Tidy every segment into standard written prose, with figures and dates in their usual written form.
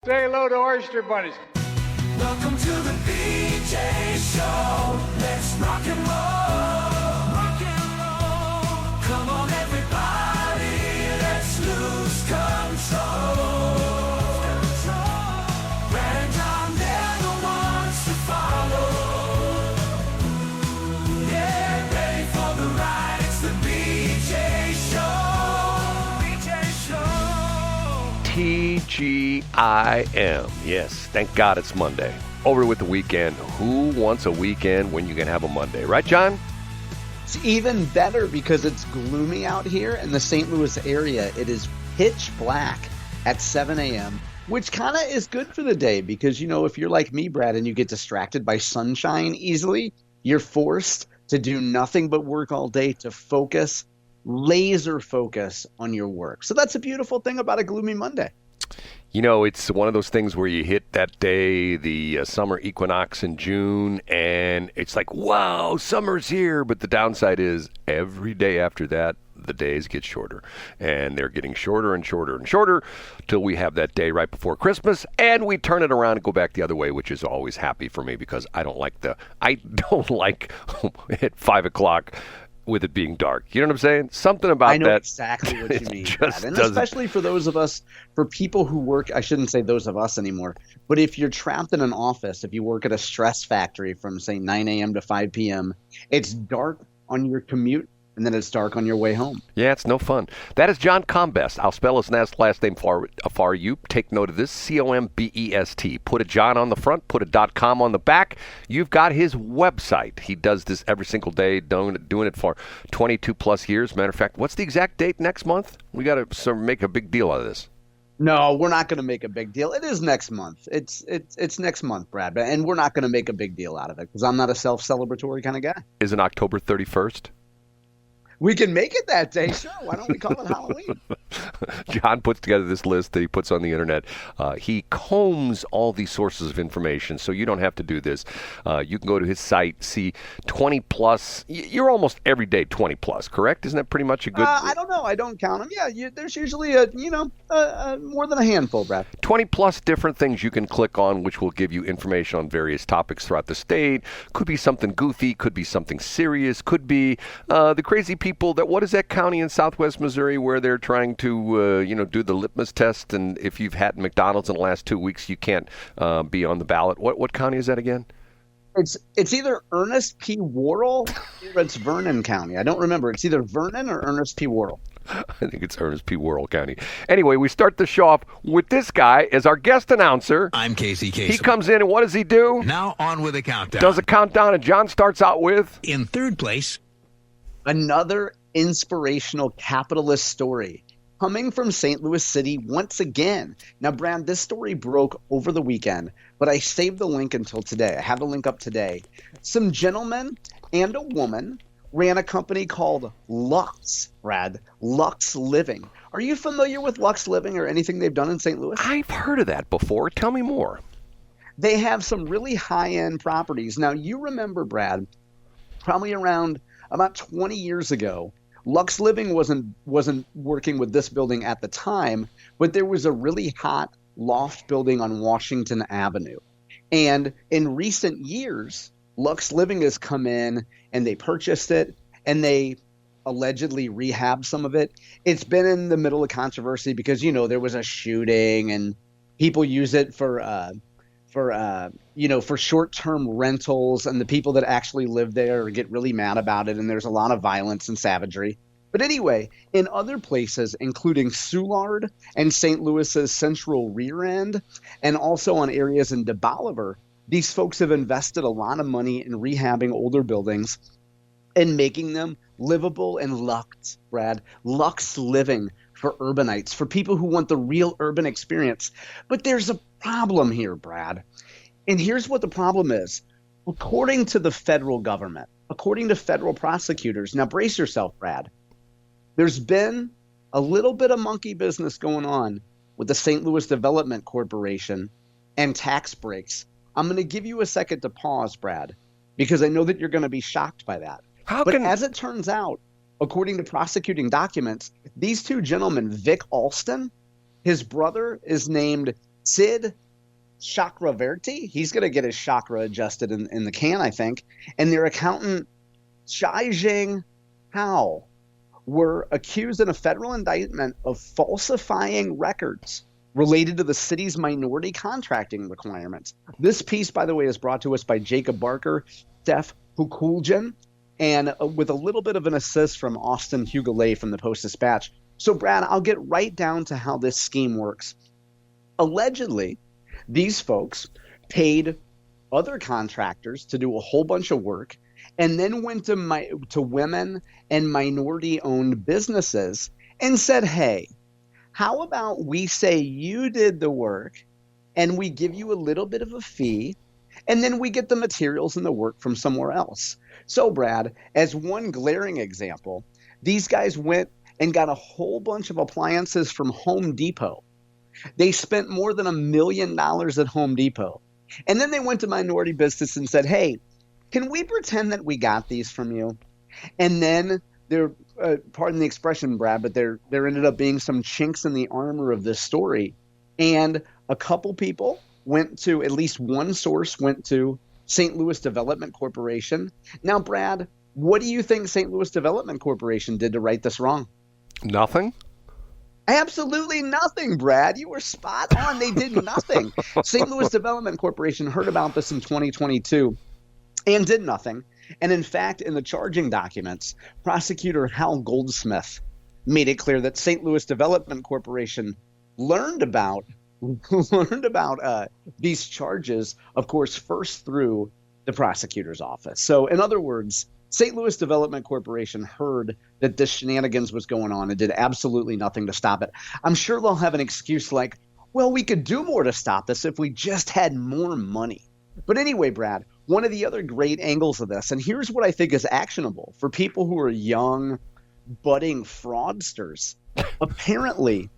Say hello to oyster bunnies. Welcome to the BJ Show. Let's rock and roll. Rock and roll. Come on, everybody. Let's lose control. Brad and John, they're the ones to follow. Yeah, ready for the ride. It's the BJ Show. BJ Show. TGIM. Yes, thank God it's Monday. Over with the weekend. Who wants a weekend when you can have a Monday? Right, John? It's even better because it's gloomy out here in the St. Louis area. It is pitch black at 7 a.m., which kind of is good for the day because, you know, if you're like me, Brad, and you get distracted by sunshine easily, you're forced to do nothing but work all day to focus, laser focus on your work. So that's a beautiful thing about a gloomy Monday. You know, it's one of those things where you hit that day, the summer equinox in June, and it's like, wow, summer's here. But the downside is every day after that, the days get shorter. And they're getting shorter and shorter and shorter till we have that day right before Christmas. And we turn it around and go back the other way, which is always happy for me because I don't like at 5 o'clock with it being dark. You know what I'm saying? Something about that. I know exactly what you mean, Brad. And especially for those of us, for people who work, I shouldn't say those of us anymore, but if you're trapped in an office, if you work at a stress factory from, say, 9 a.m. to 5 p.m., it's dark on your commute, and then it's dark on your way home. Yeah, it's no fun. That is John Combest. I'll spell his last name for you. Take note of this, Combest. Put a John on the front, put a .com on the back. You've got his website. He does this every single day, doing it for 22 plus years. Matter of fact, what's the exact date next month? We got to sort of make a big deal out of this. No, we're not going to make a big deal. It is next month. It's next month, Brad, and we're not going to make a big deal out of it because I'm not a self-celebratory kind of guy. Is it October 31st? We can make it that day, sure. Why don't we call it Halloween? John puts together this list that he puts on the internet. He combs all these sources of information, so you don't have to do this. You can go to his site, see 20 plus. You're almost every day 20 plus, correct? Isn't that pretty much a good? I don't know. I don't count them. Yeah, there's usually more than a handful, Brad. 20 plus different things you can click on, which will give you information on various topics throughout the state. Could be something goofy, could be something serious, could be the crazy people what is that county in southwest Missouri where they're trying to do the litmus test, and if you've had McDonald's in the last 2 weeks you can't be on the ballot. What county is that again? It's either Ernest P. Worrell or it's Vernon County. I don't remember. It's either Vernon or Ernest P. Worrell. I think it's Ernest P. Worrell County. Anyway, we start the show off with this guy as our guest announcer. I'm Casey Kasem. He comes in, and what does he do? Now on with the countdown. Does a countdown, and John starts out with? In third place, another inspirational capitalist story coming from St. Louis City once again. Now, Brad, this story broke over the weekend, but I saved the link until today. I have the link up today. Some gentleman and a woman ran a company called Lux, Brad, Lux Living. Are you familiar with Lux Living or anything they've done in St. Louis? I've heard of that before. Tell me more. They have some really high-end properties. Now, you remember, Brad, probably around about 20 years ago, Lux Living wasn't working with this building at the time, but there was a really hot loft building on Washington Avenue. And in recent years, Lux Living has come in and they purchased it and they allegedly rehabbed some of it. It's been in the middle of controversy because, there was a shooting and people use it for short-term rentals, and the people that actually live there get really mad about it, and there's a lot of violence and savagery. But anyway, in other places, including Soulard and St. Louis's Central Rear End, and also on areas in DeBoliver, these folks have invested a lot of money in rehabbing older buildings and making them livable and Lux, Brad. Lux Living for urbanites, for people who want the real urban experience. But there's a problem here, Brad. And here's what the problem is. According to the federal government, according to federal prosecutors, now brace yourself, Brad, there's been a little bit of monkey business going on with the St. Louis Development Corporation and tax breaks. I'm going to give you a second to pause, Brad, because I know that you're going to be shocked by that. As it turns out, according to prosecuting documents, these two gentlemen, Vic Alston, his brother is named Sid Chakraverty, he's going to get his chakra adjusted in the can, I think. And their accountant, Chai Jing Hao, were accused in a federal indictment of falsifying records related to the city's minority contracting requirements. This piece, by the way, is brought to us by Jacob Barker, Steph Hukuljan, and with a little bit of an assist from Austin Hugolay from the Post-Dispatch. So, Brad, I'll get right down to how this scheme works. Allegedly, these folks paid other contractors to do a whole bunch of work and then went to women and minority-owned businesses and said, hey, how about we say you did the work and we give you a little bit of a fee and then we get the materials and the work from somewhere else. So, Brad, as one glaring example, these guys went and got a whole bunch of appliances from Home Depot. They spent more than $1 million at Home Depot. And then they went to minority business and said, hey, can we pretend that we got these from you? And then there, pardon the expression, Brad, but there ended up being some chinks in the armor of this story. And a couple people went to, at least one source went to St. Louis Development Corporation. Now, Brad, what do you think St. Louis Development Corporation did to right this wrong? Nothing? Absolutely nothing, Brad. You were spot on. They did nothing. St. Louis Development Corporation heard about this in 2022 and did nothing. And in fact, in the charging documents, prosecutor Hal Goldsmith made it clear that St. Louis Development Corporation learned about these charges, of course, first through the prosecutor's office. So in other words, St. Louis Development Corporation heard that this shenanigans was going on and did absolutely nothing to stop it. I'm sure they'll have an excuse like, well, we could do more to stop this if we just had more money. But anyway, Brad, one of the other great angles of this, and here's what I think is actionable for people who are young, budding fraudsters. Apparently,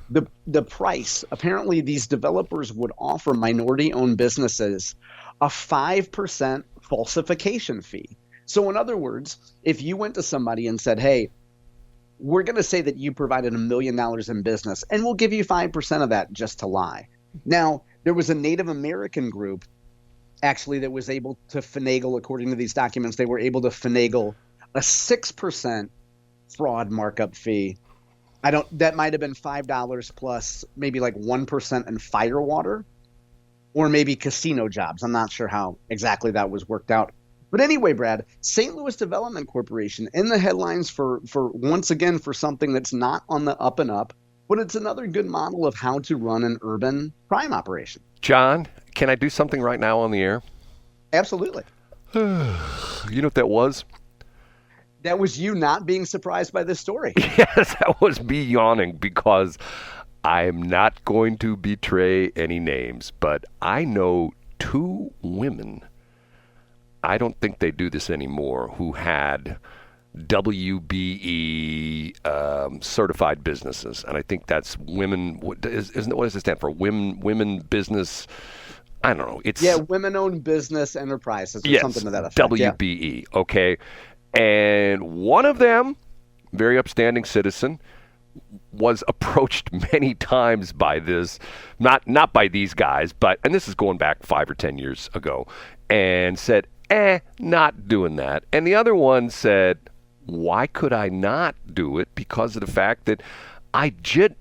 the price, apparently these developers would offer minority-owned businesses a 5% falsification fee. So in other words, if you went to somebody and said, hey, we're going to say that you provided $1 million in business, and we'll give you 5% of that just to lie. Now, there was a Native American group, actually, that was able to finagle, according to these documents, they were able to finagle a 6% fraud markup fee. That might have been $5 plus maybe like 1% in fire water or maybe casino jobs. I'm not sure how exactly that was worked out. But anyway, Brad, St. Louis Development Corporation in the headlines for once again for something that's not on the up and up, but it's another good model of how to run an urban crime operation. John, can I do something right now on the air? Absolutely. You know what that was? That was you not being surprised by this story. Yes, that was me yawning because I'm not going to betray any names, but I know two women, I don't think they do this anymore, who had WBE certified businesses. And I think that's women, what does it stand for? Women business, I don't know. It's women-owned business enterprises or something to that effect. WBE, okay. And one of them, very upstanding citizen, was approached many times by this, not by these guys, but, and this is going back 5 or 10 years ago, and said, not doing that. And the other one said, why could I not do it? Because of the fact that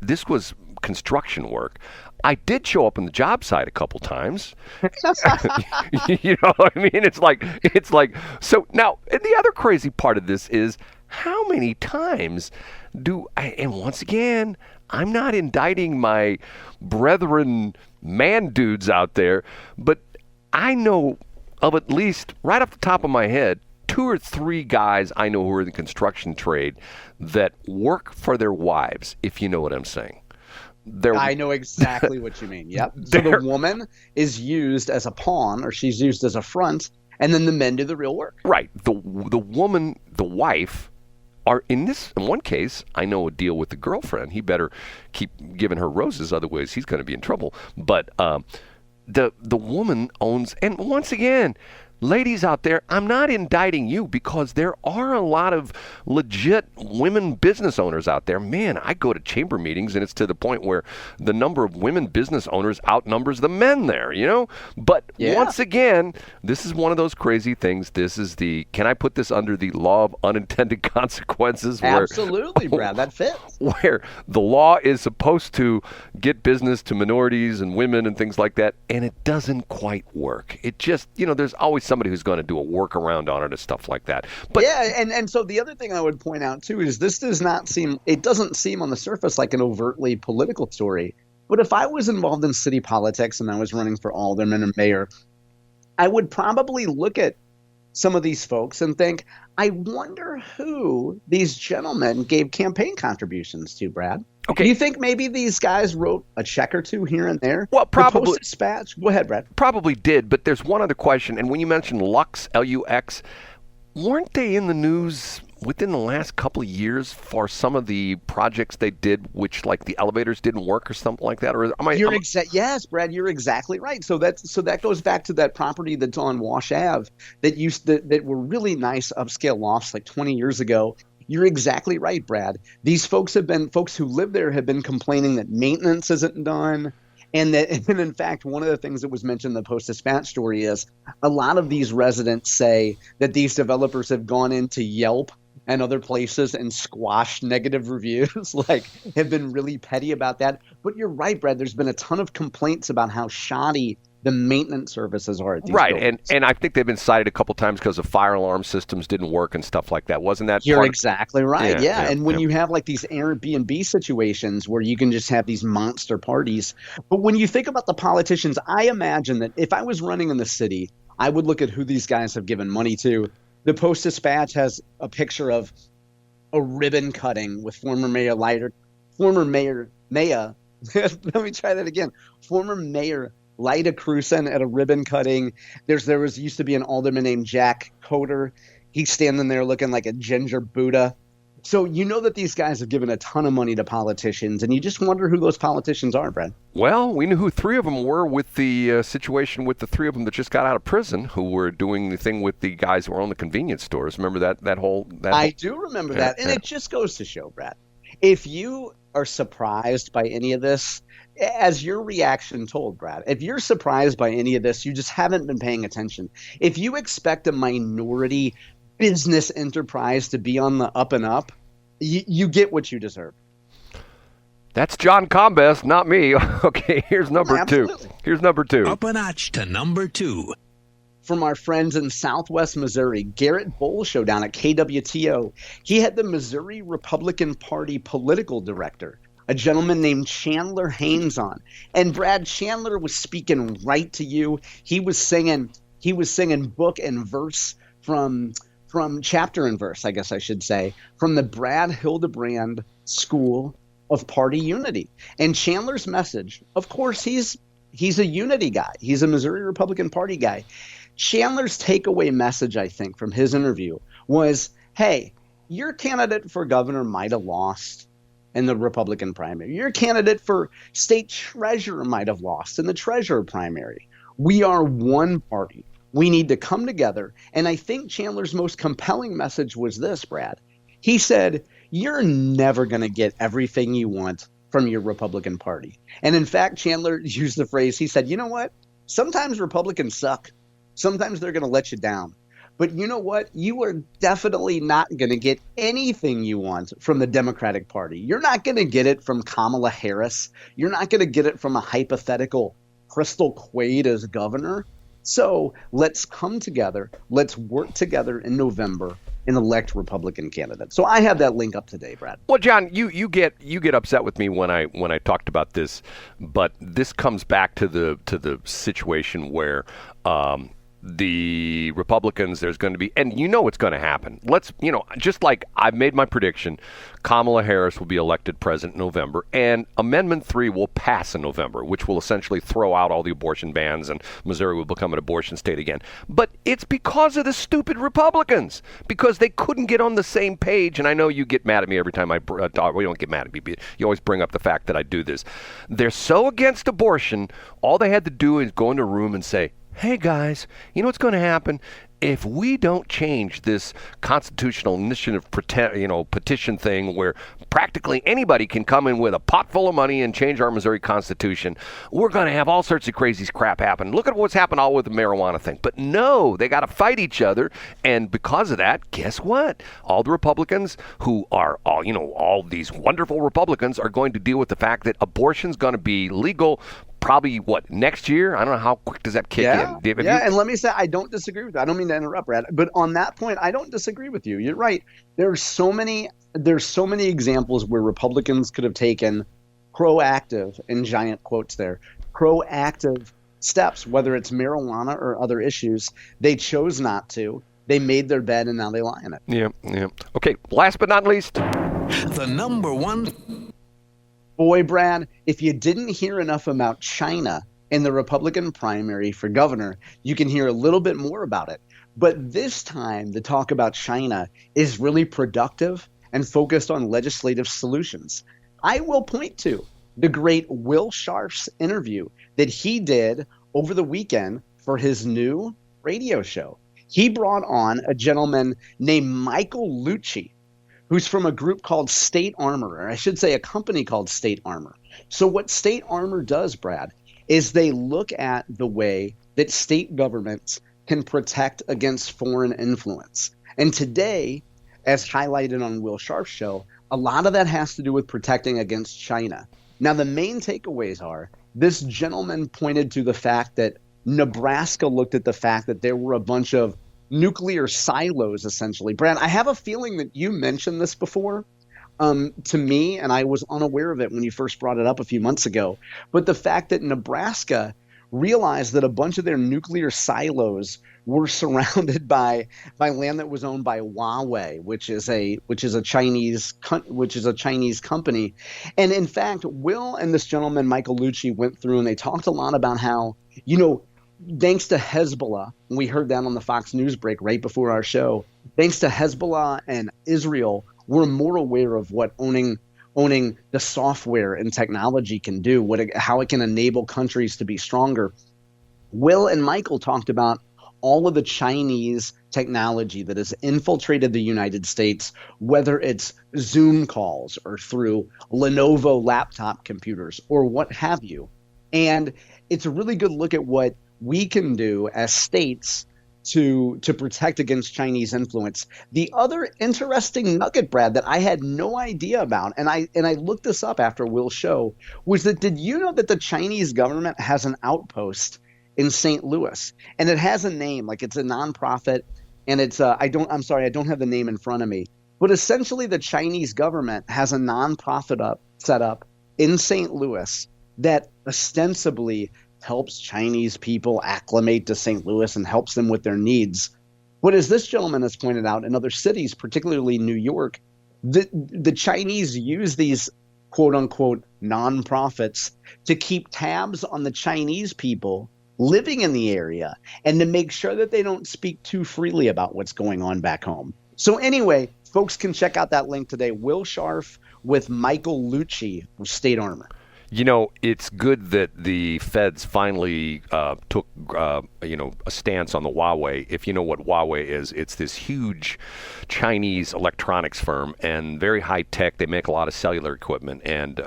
this was construction work. I did show up on the job site a couple times. You know what I mean? It's like, so now, and the other crazy part of this is how many times and once again, I'm not indicting my brethren man dudes out there, but I know of at least, right off the top of my head, 2 or 3 guys I know who are in the construction trade that work for their wives, if you know what I'm saying. I know exactly what you mean. Yep. So the woman is used as a pawn, or she's used as a front, and then the men do the real work. Right. The woman, the wife, are in one case, I know a deal with the girlfriend. He better keep giving her roses, otherwise he's going to be in trouble. But the woman owns, and once again, ladies out there, I'm not indicting you because there are a lot of legit women business owners out there. Man, I go to chamber meetings and it's to the point where the number of women business owners outnumbers the men there, you know? But once again, this is one of those crazy things. This is can I put this under the law of unintended consequences? Absolutely, Brad, that fits. Where the law is supposed to get business to minorities and women and things like that, and it doesn't quite work. It just, there's always somebody who's going to do a workaround on it and stuff like that. But and so the other thing I would point out too is this doesn't seem on the surface like an overtly political story. But if I was involved in city politics and I was running for alderman or mayor, I would probably look at some of these folks and think, I wonder who these gentlemen gave campaign contributions to, Brad. Okay. Do you think maybe these guys wrote a check or two here and there? Well, probably. The Post-Dispatch? Go ahead, Brad. Probably did, but there's one other question. And when you mentioned Lux, Lux, weren't they in the news within the last couple of years for some of the projects they did, which like the elevators didn't work or something like that? Or am I? Yes, Brad, you're exactly right. So that goes back to that property that's on Wash Ave that were really nice upscale lofts like 20 years ago. You're exactly right, Brad. These folks who live there have been complaining that maintenance isn't done. And in fact, one of the things that was mentioned in the Post-Dispatch story is a lot of these residents say that these developers have gone into Yelp and other places and squashed negative reviews, like have been really petty about that. But you're right, Brad. There's been a ton of complaints about how shoddy the maintenance services are at these buildings. And I think they've been cited a couple times because of fire alarm systems didn't work and stuff like that. Wasn't that? You're exactly right. Yeah. And when you have like these Airbnb situations where you can just have these monster parties. But when you think about the politicians, I imagine that if I was running in the city, I would look at who these guys have given money to. The Post-Dispatch has a picture of a ribbon cutting with former Mayor. Let me try that again. Former Mayor Lyda Crewson at a ribbon cutting. There used to be an alderman named Jack Coder. He's standing there looking like a ginger Buddha. So you know that these guys have given a ton of money to politicians, and you just wonder who those politicians are, Brad. Well, we knew who three of them were with the situation with the three of them that just got out of prison, who were doing the thing with the guys who were on the convenience stores. Remember that whole? I do remember that, and it just goes to show, Brad, if you are surprised by any of this, as your reaction told, Brad, if you're surprised by any of this, you just haven't been paying attention. If you expect a minority business enterprise to be on the up and up, you get what you deserve. That's John Combest, not me. Okay, here's number two. Here's number two. Up a notch to number 2. From our friends in Southwest Missouri, Garrett Bowles show down at KWTO. He had the Missouri Republican Party political director, a gentleman named Chandler Haynes, on. And Brad, Chandler was speaking right to you. He was singing book and verse from chapter and verse, I guess I should say, from the Brad Hildebrand School of Party Unity. And Chandler's message, of course, he's a unity guy. He's a Missouri Republican Party guy. Chandler's takeaway message, I think, from his interview was, hey, your candidate for governor might have lost in the Republican primary. Your candidate for state treasurer might have lost in the treasurer primary. We are one party. We need to come together. And I think Chandler's most compelling message was this, Brad. He said, you're never going to get everything you want from your Republican Party. And in fact, Chandler used the phrase, he said, you know what? Sometimes Republicans suck. Sometimes they're going to let you down. But you know what? You are definitely not going to get anything you want from the Democratic Party. You're not going to get it from Kamala Harris. You're not going to get it from a hypothetical Crystal Quaid as governor. So let's come together. Let's work together in November and elect Republican candidates. So I have that link up today, Brad. Well, John, you get upset with me when I talked about this, but this comes back to the situation where the Republicans, there's going to be, and you know it's going to happen. Just like I've made my prediction, Kamala Harris will be elected president in November, and Amendment 3 will pass in November, which will essentially throw out all the abortion bans, and Missouri will become an abortion state again. But it's because of the stupid Republicans, because they couldn't get on the same page, and I know you get mad at me every time I talk. Well, you don't get mad at me, but you always bring up the fact that I do this. They're so against abortion, all they had to do is go into a room and say, hey guys, you know what's going to happen? If we don't change this constitutional initiative petition thing where practically anybody can come in with a pot full of money and change our Missouri Constitution, we're going to have all sorts of crazy crap happen. Look at what's happened all with the marijuana thing. But no, they got to fight each other. And because of that, guess what? All the Republicans who are all these wonderful Republicans are going to deal with the fact that abortion's going to be legal probably, next year? I don't know, how quick does that kick in? And let me say, I don't disagree with that. I don't mean to interrupt, Brad, but on that point, I don't disagree with you. You're right. There's so many examples where Republicans could have taken proactive, in giant quotes there, proactive steps, whether it's marijuana or other issues. They chose not to. They made their bed and now they lie in it. Yeah. Okay, last but not least. The number one. Boy, Brad, if you didn't hear enough about China in the Republican primary for governor, you can hear a little bit more about it. But this time, the talk about China is really productive and focused on legislative solutions. I will point to the great Will Scharf's interview that he did over the weekend for his new radio show. He brought on a gentleman named Michael Lucci, who's from a group called State Armor, or I should say a company called State Armor. So what State Armor does, Brad, is they look at the way that state governments can protect against foreign influence. And today, as highlighted on Will Scharf's show, a lot of that has to do with protecting against China. Now, the main takeaways are this gentleman pointed to the fact that Nebraska looked at the fact that there were a bunch of nuclear silos, essentially. Brad, I have a feeling that you mentioned this before to me, and I was unaware of it when you first brought it up a few months ago. But the fact that Nebraska realized that a bunch of their nuclear silos were surrounded by land that was owned by Huawei, which is a Chinese company. And in fact, Will and this gentleman Michael Lucci went through and they talked a lot about how, thanks to Hezbollah, we heard that on the Fox News break right before our show, thanks to Hezbollah and Israel, we're more aware of what owning the software and technology can do, how it can enable countries to be stronger. Will and Michael talked about all of the Chinese technology that has infiltrated the United States, whether it's Zoom calls or through Lenovo laptop computers or what have you. And it's a really good look at what we can do as states to protect against Chinese influence. The other interesting nugget, Brad, that I had no idea about, and I looked this up after Will's show, was that did you know that the Chinese government has an outpost in St. Louis, and it has a name, like it's a nonprofit, and it's I don't have the name in front of me, but essentially the Chinese government has a nonprofit set up in St. Louis that ostensibly helps Chinese people acclimate to St. Louis and helps them with their needs. But as this gentleman has pointed out, in other cities, particularly New York, the Chinese use these quote-unquote nonprofits to keep tabs on the Chinese people living in the area and to make sure that they don't speak too freely about what's going on back home. So anyway, folks can check out that link today, Will Scharf with Michael Lucci of State Armor. It's good that the feds finally took, a stance on the Huawei. If you know what Huawei is, it's this huge Chinese electronics firm and very high tech. They make a lot of cellular equipment, and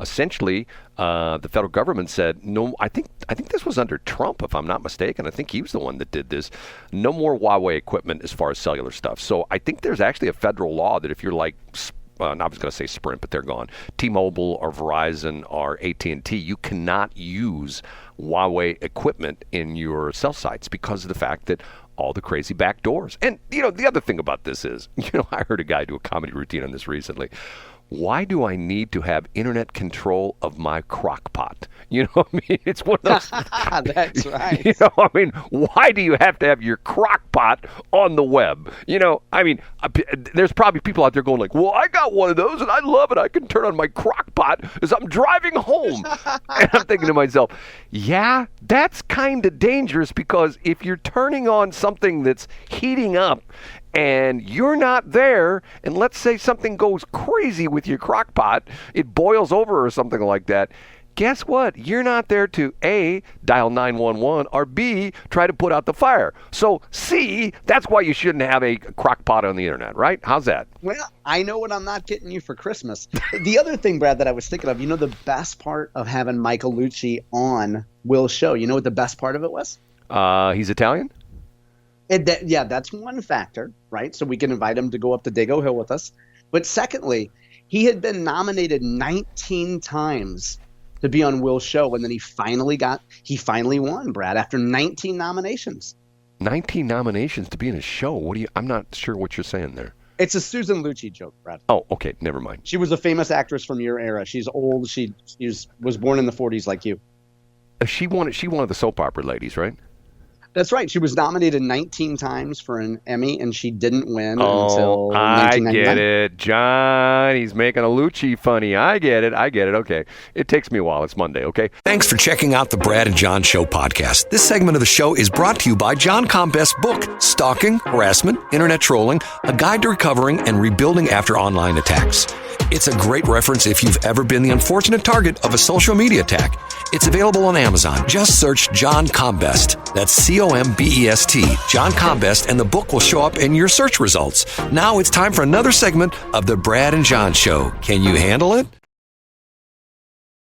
essentially, the federal government said no. I think this was under Trump, if I'm not mistaken. I think he was the one that did this. No more Huawei equipment as far as cellular stuff. So I think there's actually a federal law that if you're like I was going to say Sprint, but they're gone. T-Mobile or Verizon or AT&T, you cannot use Huawei equipment in your cell sites because of the fact that all the crazy back doors. And, the other thing about this is, I heard a guy do a comedy routine on this recently. Why do I need to have internet control of my crock pot? It's one of those. That's right. Why do you have to have your crock pot on the web? There's probably people out there going like, well, I got one of those and I love it. I can turn on my crock pot as I'm driving home. And I'm thinking to myself, yeah, that's kind of dangerous because if you're turning on something that's heating up and you're not there, and let's say something goes crazy with your crock pot, it boils over or something like that, guess what? You're not there to A, dial 911, or B, try to put out the fire. So C, that's why you shouldn't have a crock pot on the internet, right? How's that? Well, I know what I'm not getting you for Christmas. The other thing, Brad, that I was thinking of, the best part of having Michael Lucci on Will's show, you know what the best part of it was? He's Italian? That's one factor, right? So we can invite him to go up to Dago Hill with us. But secondly, he had been nominated 19 times to be on Will's show, and then he finally won, Brad, after 19 nominations. 19 nominations to be in a show. I'm not sure what you're saying there. It's a Susan Lucci joke, Brad. Oh, okay, never mind. She was a famous actress from your era. She's old. She was born in the 40s like you. She one of the soap opera ladies, right? That's right. She was nominated 19 times for an Emmy, and she didn't win until I 1999. get it. John, he's making a Lucci funny. I get it. Okay. It takes me a while. It's Monday, okay? Thanks for checking out the Brad and John Show podcast. This segment of the show is brought to you by John Combest's book, Stalking, Harassment, Internet Trolling, A Guide to Recovering and Rebuilding After Online Attacks. It's a great reference if you've ever been the unfortunate target of a social media attack. It's available on Amazon. Just search John Combest. That's Combest, John Combest, and the book will show up in your search results. Now it's time for another segment of the Brad and John Show. Can you handle it?